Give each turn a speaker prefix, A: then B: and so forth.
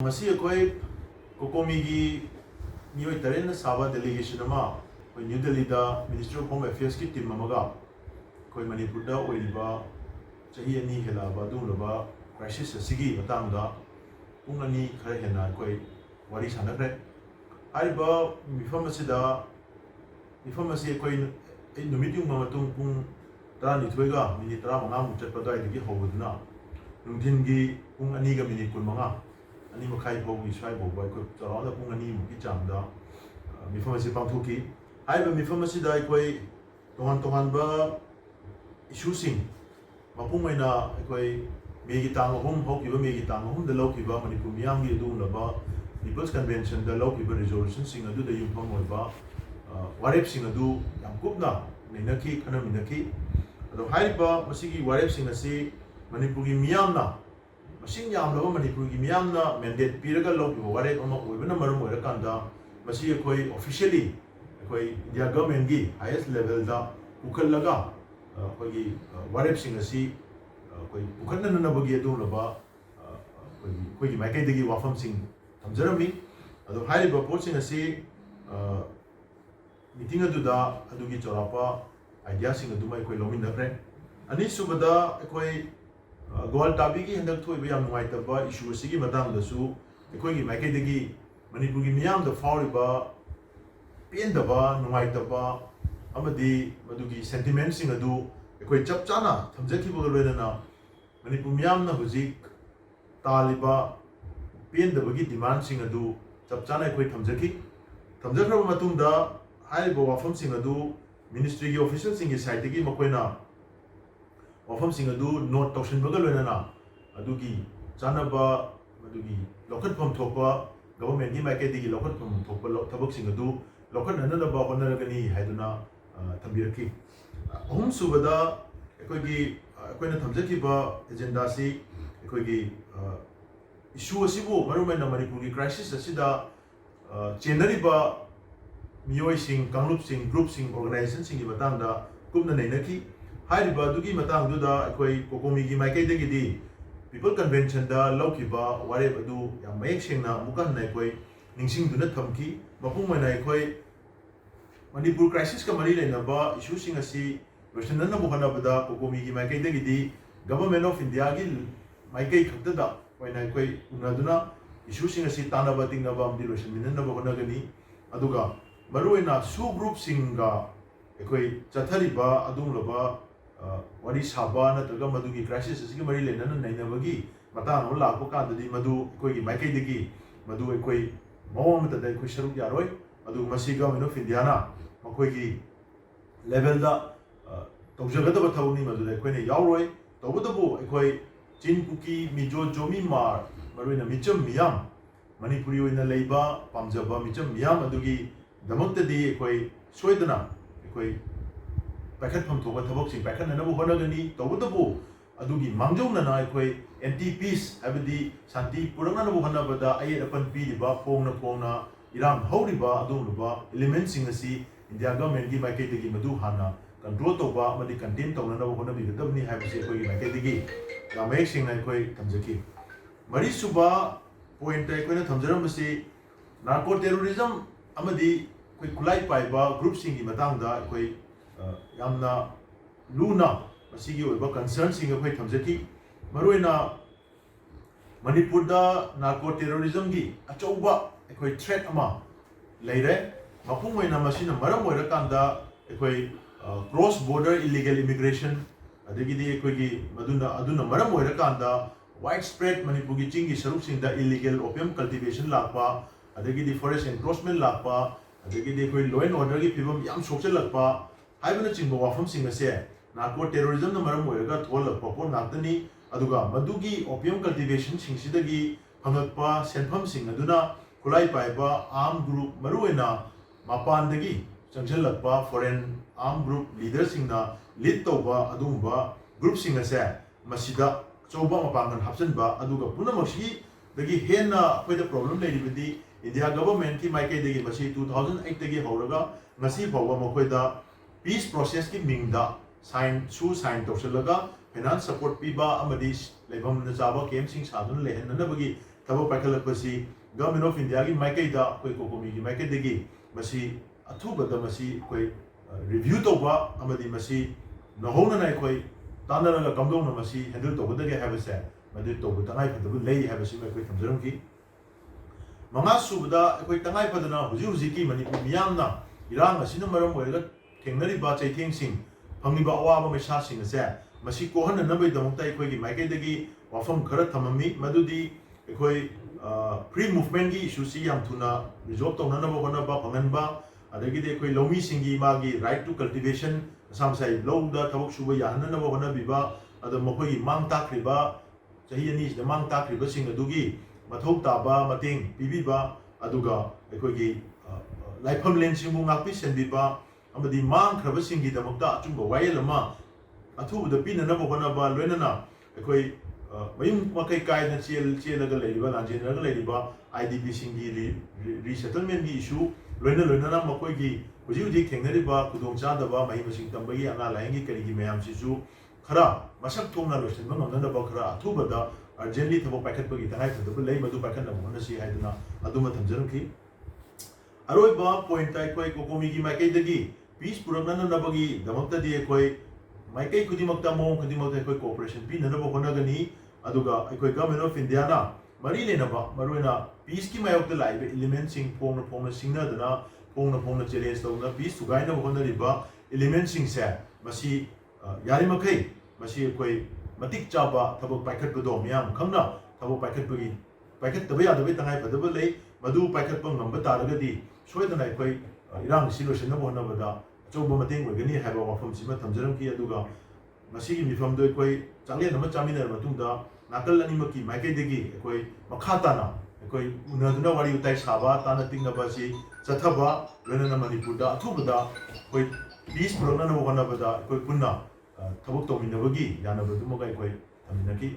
A: ꯃꯁꯤ ꯑꯩꯈꯣꯏ ꯀꯣꯀꯣꯃꯤꯒꯤ ꯃꯤꯑꯣꯏ ꯇꯔꯦꯠꯅ ꯁꯥꯕ ꯗꯦꯂꯤꯒꯦꯁꯟ ꯑꯃ ꯑꯩꯈꯣꯏ ꯅ꯭ꯌꯨ ꯗꯦꯜꯂꯤꯗ ꯃꯤꯅꯤꯁꯇ꯭ꯔꯤ ꯑꯣꯐ ꯍꯣꯝ ꯑꯦꯐꯤꯌꯔꯁꯀꯤ ꯇꯤꯝ ꯑꯃꯒ ꯑꯩꯈꯣꯏ ꯃꯅꯤꯄꯨꯔꯗ ꯑꯣꯏꯔꯤꯕ ꯆꯍꯤ 2 ꯍꯦꯜꯂꯛꯑꯕ ꯑꯗꯨꯒꯨꯝꯂꯕ ꯀ꯭ꯔꯥꯏꯁꯤꯁ ꯑꯁꯤꯒꯤ ꯃꯇꯥꯡꯗ ꯄꯨꯡ 2 ꯈꯔ ꯍꯦꯟꯅ ꯑꯩꯈꯣꯏ ꯋꯥꯔꯤ ꯁꯥꯟꯅꯈ꯭ꯔꯦ꯫ ꯍꯥꯏꯔꯤꯕ ꯃꯤꯐꯝ ꯑꯁꯤ ꯑꯩꯈꯣꯏ ꯅꯨꯃꯤꯠ ꯌꯨꯡꯕ ꯃꯇꯨꯡ ꯄꯨꯡ 12ꯒ ꯃꯤꯅꯤꯠ 15ꯃꯨꯛ ꯆꯠꯄ ꯑꯗꯨꯋꯥꯏꯗꯒꯤ ꯍꯧꯕꯗꯨꯅ ꯅꯨꯡꯊꯤꯟꯒꯤ ꯄꯨꯡ 2ꯒ ꯃꯤꯅꯤꯠ 15 2:30 ꯐꯥꯎꯒꯤ ꯁ꯭ꯋꯥꯏꯐꯥꯎꯕ ꯑꯩꯈꯣꯏ ꯆꯥꯎꯔꯥꯛꯅ ꯄꯨꯡ 2ꯃꯨꯛꯀꯤ ꯆꯥꯡꯗ ꯃꯤꯐꯝ ꯑꯁꯤ ꯄꯥꯡꯊꯣꯛꯈꯤ꯫ ꯍꯥꯏꯔꯤꯕ ꯃꯤꯐꯝ ꯑꯁꯤꯗ ꯑꯩꯈꯣꯏ ꯇꯣꯉꯥꯟ ꯇꯣꯉꯥꯟꯕ ꯏꯁꯨꯁꯤꯡ ꯃꯄꯨꯡ ꯑꯣꯏꯅ ꯑꯩꯈꯣꯏ ꯃꯦꯒꯤ ꯇꯥꯡ 3 ꯍꯧꯈꯤꯕ ꯃꯦꯒꯤ ꯇꯥꯡ 3ꯗ ꯂꯧꯈꯤꯕ ꯃꯅꯤꯄꯨꯔ ꯃꯤꯌꯥꯝꯒꯤ ꯑꯗꯨꯒꯨꯝꯂꯕ ꯄꯤꯄꯜꯁ ꯀꯟꯚꯦꯟꯁꯟꯗ ꯂꯧꯈꯤꯕ ꯔꯤꯖꯣꯂꯨꯁꯟꯁꯤꯡ ꯑꯗꯨꯗ ꯌꯨꯝꯐꯝ ꯑꯣꯏꯕ ꯋꯥꯔꯦꯞꯁꯤꯡ ꯑꯗꯨ ꯌꯥꯝ ꯀꯨꯞꯅ ꯅꯩꯅꯈꯤ, ꯈꯟꯅꯃꯤꯟꯅꯈꯤ꯫ ꯑꯗꯣ ꯍꯥꯏꯔꯤꯕ ꯃꯁꯤꯒꯤ ꯋꯥꯔꯦꯞꯁꯤꯡ ꯑꯁꯤ ꯃꯅꯤꯄꯨꯔꯒꯤ ꯃꯤꯌꯥꯝꯅ ꯃꯁꯤꯡ ꯌꯥꯝꯂꯕ ꯃꯅꯤꯄꯨꯔꯒꯤ ꯃꯤꯌꯥꯝꯅ ꯃꯦꯟꯗꯦꯠ ꯄꯤꯔꯒ ꯂꯧꯈꯤꯕ ꯋꯥꯔꯦꯞ ꯑꯃ ꯑꯣꯏꯕꯅ ꯃꯔꯝ ꯑꯣꯏꯔꯀꯥꯟꯗ ꯃꯁꯤ ꯑꯩꯈꯣই ꯑꯣꯐꯤꯁꯤꯌꯦꯜꯂꯤ ꯑꯩꯈꯣꯏ ꯏꯟꯗꯤꯌꯥ ꯒꯚꯔꯟꯃꯦꯟꯠꯒꯤ ꯍꯥꯏꯌꯦꯁꯠ ꯂꯦꯚꯦꯜꯗ ꯄꯨꯈꯠꯂꯒ ꯑꯩꯈꯣꯏꯒꯤ ꯋꯥꯔꯦꯞꯁꯤꯡ ꯑꯁꯤ ꯑꯩꯈꯣꯏ ꯄꯨꯈꯠꯅꯅꯕꯒꯤ ꯑꯗꯨꯒꯨꯝꯂꯕ ꯑꯩꯈꯣꯏꯒꯤ ꯃꯥꯏꯀꯩꯗꯒꯤ ꯋꯥꯐꯝꯁꯤꯡ ꯊꯝꯖꯔꯝꯃꯤ꯫ ꯑꯗꯣ ꯍꯥꯏꯔꯤꯕ ꯄꯣꯠꯁꯤꯡ ꯑꯁꯤ ꯃꯤꯇꯤꯡ ꯑꯗꯨꯗ ꯑꯗꯨꯒꯤ ꯆꯥꯎꯔꯥꯛꯄ आइडियासिंग अदुम अखोई लौमिनख्रे। अनीसुबदा अखोई गौहलताबीगी हंदक थोइबा याम नुंगाइतबा इशू असिगी मतांगदसु अखोइगी माइकैदगी मणिपुरगी मियामदा फाउरिबा पेंदबा नुंगाइतबा अमदि मदुगी सेंटिमेंटसिंग अदु अखोई चप चाना थमजखिबगा लोइनना मणिपुर मियामना हुजिक तालिबा पेंदबगी डिमांडसिंग अदु चप चाना अखोई थमजखरबा मतुंगदा हाइबा वाफमसिंग अदु मिनिस्ट्री की ऑफिशियल सिंह की साइड की मकोइना वफम सिंह अदु नोट तौशनबगा लोइनना अदुगी चानबा अदुगी लौखटफम थोपा गवर्नमेंट की माइकेदगी लौखटफम थोपा थबक सिंह अदु लौखटननबा होनरगनी हाइदुना थंबिरखी। अहुम सुबदा अखोइगी अखोइना थमजखिबा एजेंडा सि अखोइगी इशू असिबु मरुमैना मणिपुर की क्राइसिस असिदा चेनरिबा मियोइसिंग कांगलुपसिंग ग्रुपसिंग ऑर्गेनाइजेशनसिंग की मतंगदा कुमना नैनखी। हाइरिबा दुगी मतंगदुदा अखोई कोकोमीगी माइकैदगिदी पीपल कन्वेंशन दा लौखिबा वारेब अदु याम मयेक सेंगना मुकन अखोई निंगसिंगदुना थमखी। मपुंगमैना अखोई मणिपुर क्राइसिस का मरी लेनबा इशूसिंग असि लोइसननबु होनबदा कोकोमीगी माइकैदगिदी गवर्नमेंट ऑफ इंडिया की माइकै खक्तदा ओइना अखोई उनदुना इशूसिंग असि तानबा तिंगबा अमदि लोइसनमिननबु होनगनी। अदुगा मरुइना सु ग्रुप सिंगा अखोई चथरिबा अदुंगलबा वारी साबा नत्रगा मदुगी क्राइसिस असि मरी लेनन नैनबगी मतांग अम लाको काददी मदु अखोइगी माइकैदगी मदु अखोई मौम तदा अखोई सरुक यारोय। अदु मसी गवर्नमेंट ऑफ इंडिया मखोइगी लेवलदा तौजगदबा थौनी मदुदा अखोइना यावरोय। तौबदबु अखोई चिनकुकी मिजो जोमी मार मरुइना मिचम मियाम मणिपुरी ओइना लेबा पामजबा मिचम मियाम अदुगी दमक्तदी अखोई सोइदना अखोई पाइखटफम थोबा थबकसिंग पाइखटननबु होनगनी। तौबदबु अदुगी मांगजौनना अखोई एंटी पीस हाबदी शांति पुरंगनबु होनबदा अयेर अपन पीरिबा फोंगना इराम हौरिबा अदुमबा एलिमेंटसिंग असि इंडिया गवर्नमेंट की माइकैदगी मदु हाना कंट्रोल तौबा अमदि कंटेन तौननबु होनबिगदबनी हाबसि अखोई माइकैदगी यामयेकसिंगना अखोई थमजखि। मरी सुबा पॉइंट अखोइना थमजरमबसि नार्को टेररिज्म अमदि अखोई खुलाई पाइबा ग्रुप सिंग की मतंगदा अखोई यामना लूना मसिगी ओइबा कंसर्न सिंग अखोई थमजखि। मरुइना मणिपुरदा नार्को टेररिज्म की अचौबा अखोई थ्रेट अमा लेरे मपुंगोइना मसिना मरम ओइरकांदा अखोई क्रॉस बॉर्डर इलीगल इमिग्रेशन अदगिदी अखोइगी मदुना मरम ओइरकांदा वाइड स्प्रेड मणिपुर की चिंगी सरुकसिंगदा इलीगल ओपियम कल्टिवेशन लापा अदगिदी फॉरेस्ट एनक्रोचमेंट लापा अदगिदी अखोई लॉ एंड ऑर्डर की फिवम याम सोचलकपा हाइबना चिंबा वाफमसिंग असे नार्को टेररिज्म न मरम ओइरगा थोलकपा पोट नाक्तनी। अदुगा मदुगी ओपियम कल्टिवेशन सिंगसिदगी फंगकपा सेनफमसिंग अदुना खुलाई पाइबा आर्म ग्रुप मरुइना मापानदगी चंगजलकपा फॉरेन आर्म ग्रुप लीडरसिंगना लीड तौबा अदुंबा ग्रुपसिंग असे मसिदा चौबा मपांगन हापचनबा अदुगा पुनमक्सी दगी हेन्ना अखोइदा प्रॉब्लम लेरिबदी इंडिया गवर्नमेंट की माइकैदगी मसी 2008 दगी हौरगा ngasi fawba makoida peace process की मिंगदा साइन तौसलगा फाइनेंस सपोर्ट पीबा अमदी लेभम चाबा केम सिंग सादुन लेहननबगी ꯊꯕꯛ ꯄꯥꯏꯈꯠꯂꯛꯄꯁꯤ ꯒꯚꯔꯟꯃꯦꯟꯠ ꯑꯣꯐ ꯏꯟꯗꯤꯌꯥꯒꯤ ꯃꯥꯏꯀꯩꯗ ꯑꯩꯈꯣꯏ ꯀꯣꯀꯣꯃꯤꯒꯤ ꯃꯥꯏꯀꯩꯗꯒꯤ ꯃꯁꯤ ꯑꯊꯨꯕꯗ ꯃꯁꯤ ꯑꯩꯈꯣꯏ ꯔꯤꯚ꯭ꯌꯨ ꯇꯧꯕ ꯑꯃꯗꯤ ꯃꯁꯤ ꯅꯧꯍꯧꯅꯅ ꯑꯩꯈꯣꯏ ꯇꯥꯟꯅꯔꯒ ꯀꯝꯗꯧꯅ ꯃꯁꯤ ꯍꯦꯟꯗꯜ ꯇꯧꯒꯗꯒꯦ ꯍꯥꯏꯕꯁꯦ ꯃꯗꯨ ꯇꯧꯕ ꯇꯉꯥꯏꯐꯗꯕ ꯂꯩ ꯍꯥꯏꯕꯁꯤꯃ ꯑꯩꯈꯣꯏ ꯊꯝꯖꯔꯝꯈꯤ ꯃꯉꯥꯁꯨꯕꯗ ꯑꯩꯈꯣꯏ ꯇꯉꯥꯏꯐꯗꯅ ꯍꯧꯖꯤꯛꯀꯤ ꯃꯅꯤꯄꯨꯔ ꯃꯤꯌꯥꯝꯅ ꯏꯔꯥꯡ ꯑꯁꯤꯅ ꯃꯔꯝ ꯑꯣꯏꯔꯒ ꯊꯦꯡꯅꯔꯤꯕ ꯆꯩꯊꯦꯡꯁꯤꯡ ꯐꯪꯂꯤꯕ ꯑꯋꯥꯕ ꯃꯩꯁꯥꯁꯤꯡ ꯑꯁꯦ ꯃꯁꯤ ꯀꯣꯛꯍꯟꯅꯅꯕꯒꯤꯗꯃꯛꯇ ꯑꯩꯈꯣꯏꯒꯤ ꯃꯥꯏꯀꯩꯗꯒꯤ ꯋꯥꯐꯝ ꯈꯔ ꯊꯝꯃꯝꯃꯤ ꯃꯗꯨꯗꯤ ꯑꯩꯈꯣꯏ ꯐ꯭ꯔꯤ ꯃꯨꯚꯃꯦꯟꯠꯒꯤ ꯏꯁꯨꯁꯤ ꯌꯥꯝ ꯊꯨꯅ ꯔꯤꯖꯣꯜꯕ ꯇꯧꯅꯅꯕ ꯍꯣꯠꯅꯕ ꯐꯪꯍꯟꯕ ꯑꯗꯒꯤꯗꯤ ꯑꯩꯈꯣꯏ ꯂꯧꯃꯤꯁꯤꯡꯒꯤ ꯃꯥꯒꯤ ꯔꯥꯏꯠ ꯇꯨ ꯀꯜꯇꯤꯚꯦꯁꯟ ꯃꯁꯥ ꯃꯁꯥꯒꯤ ꯂꯧꯗ ꯊꯕꯛ ꯁꯨꯕ ꯌꯥꯍꯟꯅꯅꯕ ꯍꯣꯠꯅꯕꯤꯕ ꯑꯗꯣ ꯃꯈꯣꯏꯒꯤ ꯃꯥꯡ ꯇꯥꯛꯈ꯭ꯔꯤꯕ ꯆꯍꯤ ꯑꯅꯤꯁꯤꯗ ꯃꯥꯡ ꯇꯥꯛꯈ꯭ꯔꯤꯕꯁꯤꯡ ꯑꯗꯨꯒꯤ ꯃꯊꯧ ꯇꯥꯕ ꯃꯇꯦꯡ ꯄꯤꯕꯤꯕ ꯑꯗꯨꯒ ꯑꯩꯈꯣꯏꯒꯤ ꯂꯥꯏꯐꯝꯂꯦꯟꯁꯤꯡꯕꯨ ꯉꯥꯛꯄꯤ ꯁꯦꯟꯕꯤꯕ ꯑꯃꯗꯤ ꯃꯥꯡꯈ꯭ꯔꯕꯁꯤꯡꯒꯤꯗꯃꯛꯇ ꯑꯆꯨꯝꯕ ꯋꯥꯌꯦꯜ ꯑꯃ ꯑꯊꯨꯕꯗ ꯄꯤꯅꯅꯕ ꯍꯣꯠꯅꯕ ꯂꯣꯏꯅꯅ ꯑꯩꯈꯣꯏ ꯃꯌꯨꯝ ꯃꯀꯩ ꯀꯥꯏꯗꯅ ꯆꯦꯜꯂꯒ ꯂꯩꯔꯤꯕ ꯂꯥꯟꯖꯦꯟꯅꯔꯒ ꯂꯩꯔꯤꯕ IDPꯁꯤꯡꯒꯤ ꯔꯤꯁꯦꯇꯜꯃꯦꯟꯠꯒꯤ ꯏꯁꯨ ꯂꯣꯏꯅꯅ ꯃꯈꯣꯏꯒꯤ ꯍꯧꯖꯤꯛ ꯊꯦꯡꯅꯔꯤꯕ ꯈꯨꯗꯣꯡꯆꯥꯗꯕ ꯃꯍꯩ ꯃꯁꯤꯡ ꯇꯝꯕꯒꯤ ꯑꯅꯥ ꯂꯥꯏꯌꯦꯡꯒꯤ ꯀꯔꯤꯒꯤ ꯃꯌꯥꯝꯁꯤꯁꯨ ꯈꯔ ꯃꯁꯛ ꯊꯣꯛꯅ ꯂꯣꯏꯁꯤꯟꯕ ꯉꯝꯅꯅꯕ ꯈꯔ ꯑꯊꯨꯕꯗ ꯑꯔꯖꯦꯟꯠꯂꯤ ꯊꯕꯛ ꯄꯥꯏꯈꯠꯄꯒꯤ ꯇꯉꯥꯏꯐꯗꯕ ꯂꯩ ꯃꯗꯨ ꯄꯥꯏꯈꯠꯅꯕ ꯍꯣꯠꯅꯁꯤ ꯍꯥꯏꯗꯨꯅ ꯑꯗꯨꯃ ꯊꯝꯖꯔꯝꯈꯤ ꯑꯔꯣꯏꯕ ꯄꯣꯏꯟꯠꯇ ꯑꯩꯈꯣꯏ ꯀꯣꯀꯣꯃꯤꯒꯤ ꯃꯥꯏꯀꯩꯗꯒꯤ ꯄꯤꯁ ꯄꯨꯔꯛꯅꯅꯕꯒꯤꯗꯃꯛꯇꯗꯤ ꯑꯩꯈꯣꯏ ꯃꯥꯏꯀꯩ ꯈꯨꯗꯤꯡꯃꯛꯇ ꯃꯑꯣꯡ ꯈꯨꯗꯤꯡꯃꯛꯇ ꯑꯩꯈꯣꯏ ꯀooperation ꯄꯤꯅꯅꯕ ꯍꯣꯠꯅꯒꯅꯤ ꯑꯗꯨꯒ ꯑꯩꯈꯣꯏ ꯒꯚꯔꯟꯃꯦꯟꯠ ꯑꯣꯐ ꯏꯟꯗꯤꯌꯥꯅ ꯃꯔꯤ ꯂꯩꯅꯕ ꯃꯔꯨꯑꯣꯏꯅ ꯄꯤꯁꯀꯤ ꯃꯥꯌꯣꯛꯇ ꯂꯥꯛꯏꯕ ꯏꯂꯤꯃꯦꯟꯠꯁꯤꯡ ꯐꯣꯡꯅ ꯁꯤꯡꯅꯗꯅ ꯐꯣꯡꯅ ꯆꯦꯂꯦꯟꯖ ꯇꯧꯗꯨꯅ ꯄꯤꯁ ꯊꯨꯒꯥꯏꯅꯕ ꯍꯣꯠꯅꯔꯤꯕ ꯏꯂꯤꯃꯦꯟꯠꯁꯤꯡꯁꯦ ꯃꯁꯤ ꯌꯥꯔꯤꯃꯈꯩ ꯃꯁꯤ ꯑꯩꯈꯣꯏ ꯃꯇꯤꯛ ꯆꯥꯕ ꯊꯕꯛ ꯄꯥꯏꯈꯠꯄꯗꯣ ꯃꯤꯌꯥꯝ ꯈꯪꯅ ꯊꯕꯛ ꯄꯥꯏꯈꯠꯇꯕ ꯌꯥꯗꯕꯒꯤ ꯇꯉꯥꯏꯐꯗꯕ ꯂꯩ ꯃꯗꯨ ꯄꯥꯏꯈꯠꯄ ꯉꯝꯕ ꯇꯥꯔꯒꯗꯤ ꯁꯣꯏꯗꯅ ꯑꯩꯈꯣꯏ ꯏꯔꯥꯡ ꯑꯁꯤ ꯂꯣꯏꯁꯤꯟꯅꯕ ꯍꯣꯠꯅꯕꯗ ꯑꯆꯧꯕ ꯃꯇꯦꯡ ꯑꯣꯏꯒꯅꯤ ꯍꯥꯏꯕ ꯋꯥꯐꯝꯁꯤꯃ ꯊꯝꯖꯔꯝꯈꯤ ꯑꯗꯨꯒ ꯃꯁꯤꯒꯤ ꯃꯤꯐꯝꯗꯣ ꯑꯩꯈꯣꯏ ꯆꯥꯛꯂꯦꯟ ꯑꯃ ꯆꯥꯃꯤꯟꯅꯔꯕ ꯃꯇꯨꯡꯗ ꯅꯥꯀꯜ ꯑꯅꯤꯃꯛꯀꯤ ꯃꯥꯏꯀꯩꯗꯒꯤ ꯑꯩꯈꯣꯏ ꯃꯈꯥ ꯇꯥꯅ ꯑꯩꯈꯣꯏ उन्नदुना वारी उताई साबा ताना तिंगबा सि चथबा लोनना मणिपुरदा अथुबदा कोई पीस पुरना होनबदा कोई पुन्ना थबक तौमिनबगी यानबदुमगा कोई थमिनकी